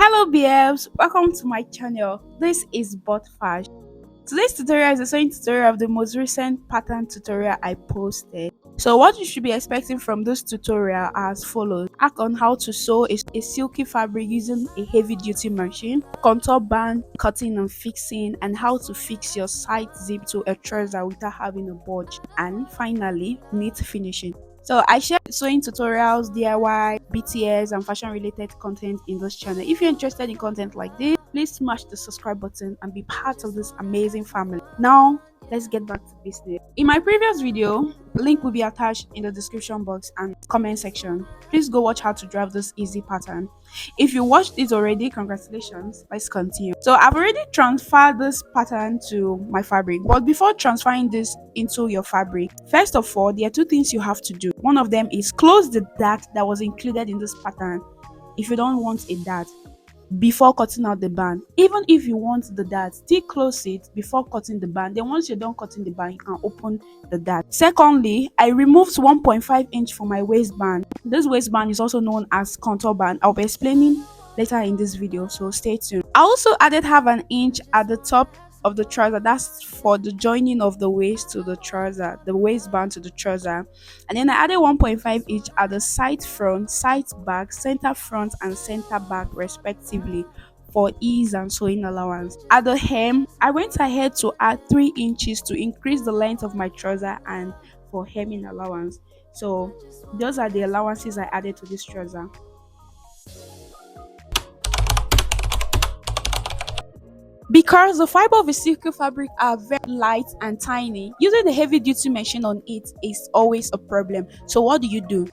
Hello BFs, welcome to my channel. This is Bodfash. Today's tutorial is a sewing tutorial of the most recent pattern tutorial I posted. So what you should be expecting from this tutorial as follows: act on how to sew a silky fabric using a heavy duty machine, contour band, cutting and fixing, and how to fix your side zip to a trouser without having a bulge, and finally knit finishing. So I share sewing tutorials, DIY, BTS, and fashion related content in this channel. If you're interested in content like this, please smash the subscribe button and be part of this amazing family. Now, let's get back to business. In my previous video, link will be attached in the description box and comment section. Please go watch how to draft this easy pattern. If you watched it already, congratulations. Let's continue. So I've already transferred this pattern to my fabric, but before transferring this into your fabric, first of all, there are two things you have to do. One of them is close the dart that was included in this pattern if you don't want a dart before cutting out the band. Even if you want the dart, still close it before cutting the band. Then once you're done cutting the band, you can open the dart. Secondly, I removed 1.5 inch from my waistband. This waistband is also known as contour band. I'll be explaining later in this video, so stay tuned. I also added half an inch at the top of the trouser. That's for the joining of the waist to the trouser, the waistband to the trouser. And then I added 1.5 inch at the side front, side back, center front, and center back respectively for ease and sewing allowance. At the hem, I went ahead to add 3 inches to increase the length of my trouser and for hemming allowance. So those are the allowances I added to this trouser. Because the fiber of a silky fabric are very light and tiny, using the heavy duty machine on it is always a problem. So what do?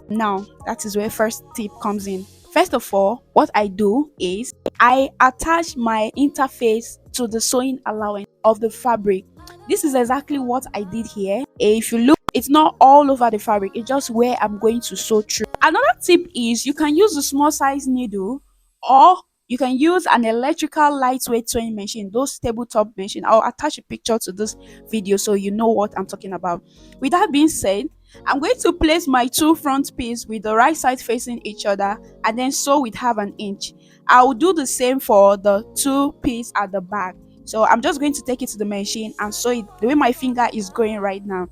Now, that is where first tip comes in. First of all, what I do is I attach my interface to the sewing allowance of the fabric. This is exactly what I did here. If you look, it's not all over the fabric, it's just where I'm going to sew through. Another tip is you can use a small size needle, or you can use an electrical lightweight sewing machine, those tabletop machine. I'll attach a picture to this video so you know what I'm talking about. With that being said, I'm going to place my two front pieces with the right side facing each other and then sew with half an inch. I'll do the same for the two pieces at the back. So I'm just going to take it to the machine and sew it the way my finger is going right now.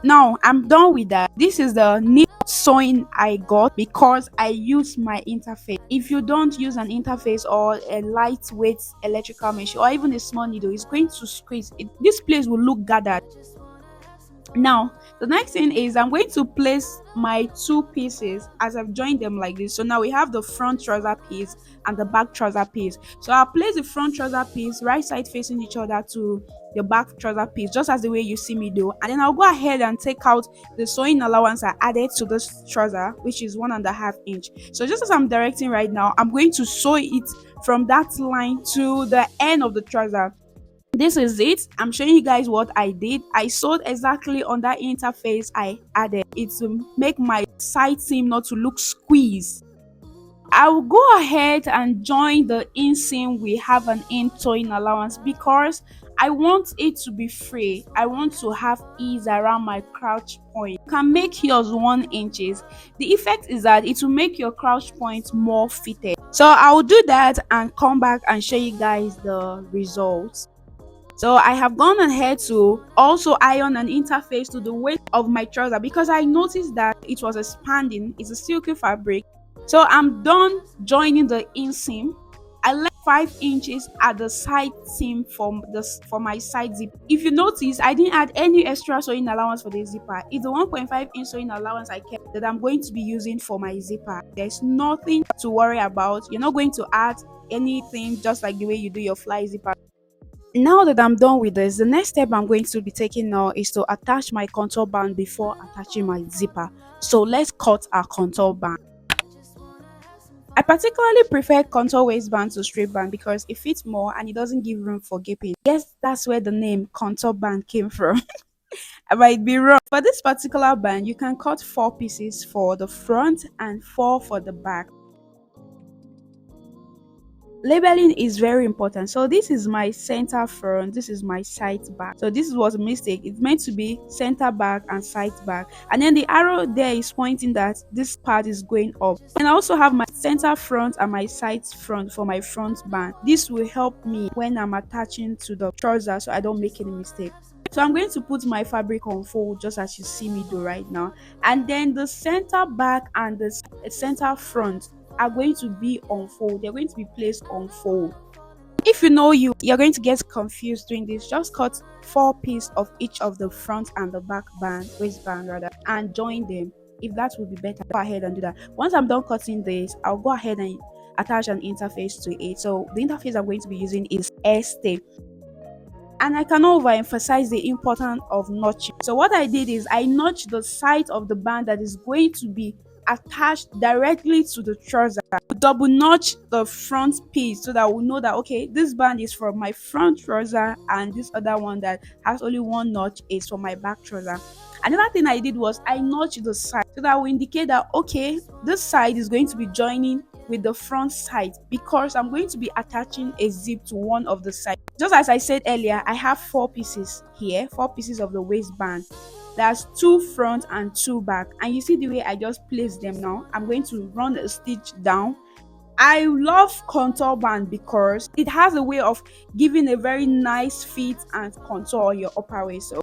Now I'm done with that. This is the neat sewing I got because I use my interface. If you don't use an interface or a lightweight electrical machine or even a small needle, it's going to squeeze it. This place will look gathered. Now the next thing is I'm going to place my two pieces as I've joined them like this. So now we have the front trouser piece and the back trouser piece. So I'll place the front trouser piece right side facing each other to the back trouser piece, just as the way you see me do. And then I'll go ahead and take out the sewing allowance I added to this trouser, which is 1.5 inch. So just as I'm directing right now, I'm going to sew it from that line to the end of the trouser. This is it. I'm showing you guys what I did. I sewed exactly on that interface I added it to make my side seam not to look squeezed. I will go ahead and join the inseam we have an in sewing allowance because I want it to be free. I want to have ease around my crouch point. You can make yours 1 inches. The effect is that it will make your crouch point more fitted. So I will do that and come back and show you guys the results. So I have gone ahead to also iron an interface to the waist of my trouser because I noticed that it was expanding. It's a silky fabric. So I'm done joining the inseam. I left 5 inches at the side seam for my side zip. If you notice, I didn't add any extra sewing allowance for the zipper. It's the 1.5 inch sewing allowance I kept that I'm going to be using for my zipper. There's nothing to worry about. You're not going to add anything just like the way you do your fly zipper. Now that I'm done with this, the next step I'm going to be taking now is to attach my contour band before attaching my zipper. So let's cut our contour band. I particularly prefer contour waistband to straight band because it fits more and it doesn't give room for gaping. Yes, that's where the name contour band came from. I might be wrong. For this particular band, you can cut 4 pieces for the front and 4 for the back. labeling is very important. So this is my center front, this is my side back. So this was a mistake. It's meant to be center back and side back, and then the arrow there is pointing that this part is going up. And I also have my center front and my side front for my front band. This will help me when I'm attaching to the trouser so I don't make any mistake. So I'm going to put my fabric on fold just as you see me do right now, and then the center back and the center front are going to be on fold. They're going to be placed on fold. If you know you're going to get confused doing this, just cut 4 pieces of each of the front and the back band, waistband rather, and join them. If that would be better, go ahead and do that. Once I'm done cutting this, I'll go ahead and attach an interface to it. So the interface I'm going to be using is S tape. And I cannot overemphasize the importance of notching. So what I did is I notched the side of the band that is going to be attached directly to the trouser. Double notch the front piece so that we know that okay, this band is for my front trouser and this other one that has only one notch is for my back trouser. Another thing I did was I notched the side so that will indicate that okay, this side is going to be joining with the front side because I'm going to be attaching a zip to one of the sides. Just as I said earlier, I have 4 pieces here, 4 pieces of the waistband. That's 2 front and 2 back, and you see the way I just placed them. Now I'm going to run a stitch down. I love contour band because it has a way of giving a very nice fit and contour on your upper waist. So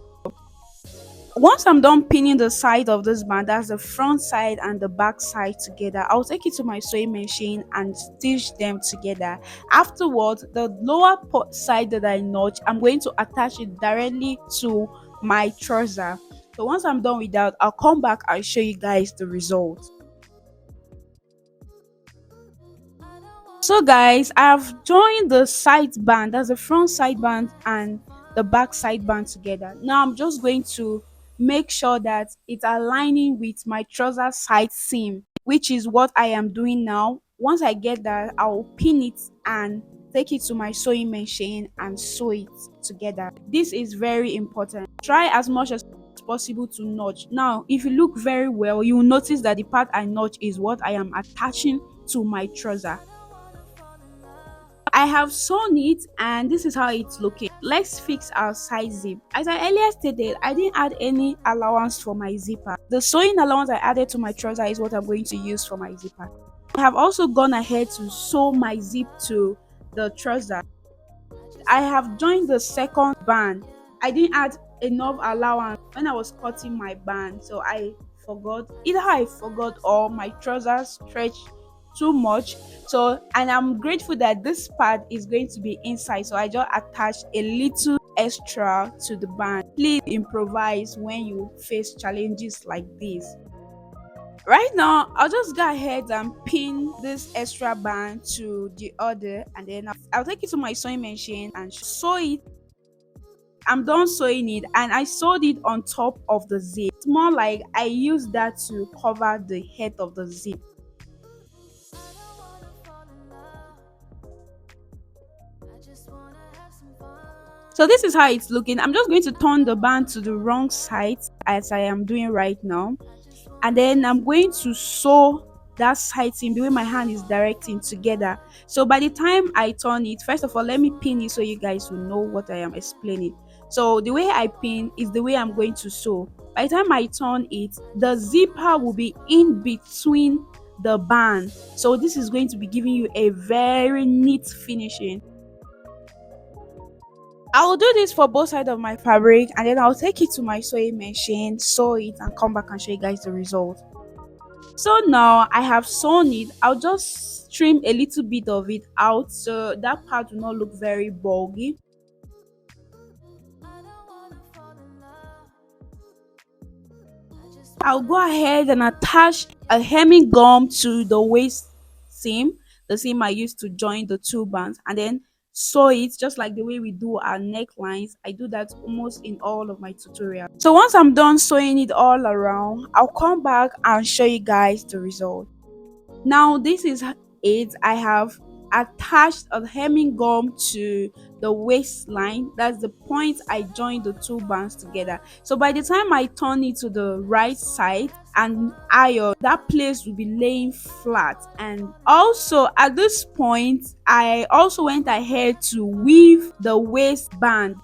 once I'm done pinning the side of this band, that's the front side and the back side together, I'll take it to my sewing machine and stitch them together. Afterwards, the lower side that I notch, I'm going to attach it directly to my trouser. So once I'm done with that, I'll come back and show you guys the result. So guys, I've joined the side band, that's the front side band and the back side band together. Now I'm just going to make sure that it's aligning with my trouser side seam, which is what I am doing now. Once I get that, I'll pin it and take it to my sewing machine and sew it together. This is very important. Try as much as possible to notch. Now if you look very well, you will notice that the part I notch is what I am attaching to my trouser. I have sewn it and this is how it's looking. Let's fix our side zip. As I earlier stated, I didn't add any allowance for my zipper. The sewing allowance I added to my trouser is what I'm going to use for my zipper. I have also gone ahead to sew my zip to the trouser. I have joined the second band. I didn't add enough allowance when I was cutting my band, so I forgot. Either I forgot or my trousers stretched too much. So, and I'm grateful that this part is going to be inside, so I just attached a little extra to the band. Please improvise when you face challenges like this. Right now I'll just go ahead and pin this extra band to the other, and then I'll take it to my sewing machine and sew it. I'm done sewing it and I sewed it on top of the zip. It's more like I used that to cover the head of the zip. So this is how it's looking. I'm just going to turn the band to the wrong side as I am doing right now, and then I'm going to sew that side seam the way my hand is directing together. So by the time I turn it, first of all, let me pin it so you guys will know what I am explaining. So the way I pin is the way I'm going to sew. By the time I turn it, the zipper will be in between the band, so this is going to be giving you a very neat finishing. I will do this for both sides of my fabric, and then I'll take it to my sewing machine, sew it, and come back and show you guys the result. So now I have sewn it. I'll just trim a little bit of it out so that part will not look very bulgy. I'll go ahead and attach a hemming gum to the waist seam, the seam I used to join the two bands, and then sew it just like the way we do our necklines. I do that almost in all of my tutorials. So once I'm done sewing it all around, I'll come back and show you guys the result. Now this is it. I have attached a hemming gum to the waistline. That's the point I joined the two bands together. So by the time I turn it to the right side, and iron, that place will be laying flat. And also at this point, I also went ahead to weave the waistband.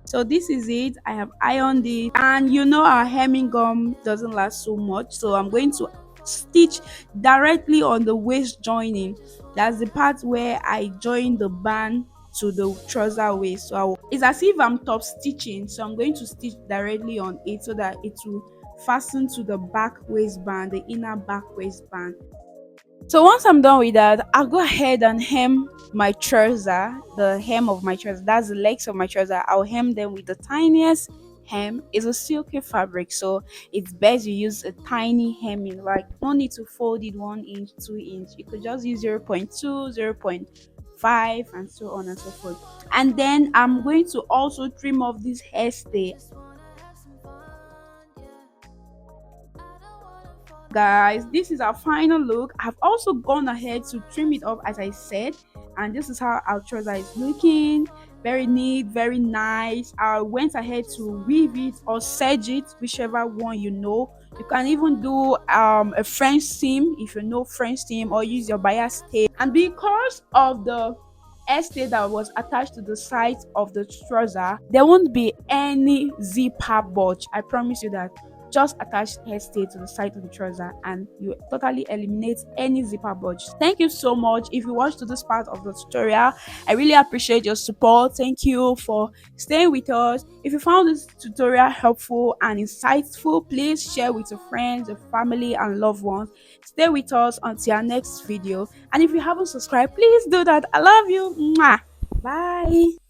So this is it. I have ironed it, and you know our hemming gum doesn't last so much, so I'm going to stitch directly on the waist joining. That's the part where I join the band to the trouser waist. So it's as if I'm top stitching, so I'm going to stitch directly on it so that it will fasten to the back waistband, the inner back waistband. So once I'm done with that, I'll go ahead and hem my trouser, the hem of my trouser. That's the legs of my trouser. I'll hem them with the tiniest hem. It's a silky fabric, so it's best you use a tiny hemming. Like, no need to fold it 1 inch, 2 inch. You could just use 0.2, 0.5, and so on and so forth. And then I'm going to also trim off this hairstay. Guys, this is our final look. I've also gone ahead to trim it up as I said, and this is how our trouser is looking. Very neat, very nice. I went ahead to weave it or serge it, whichever one you know. You can even do a French seam if you know French seam, or use your bias tape. And because of the estate that was attached to the side of the trouser, there won't be any zipper bulge. I promise you that. Just attach hairstay to the side of the trouser and you totally eliminate any zipper bulge. Thank you so much if you watched to this part of the tutorial. I really appreciate your support. Thank you for staying with us. If you found this tutorial helpful and insightful, please share with your friends, your family and loved ones. Stay with us until our next video, and if you haven't subscribed, please do that. I love you. Mwah. Bye.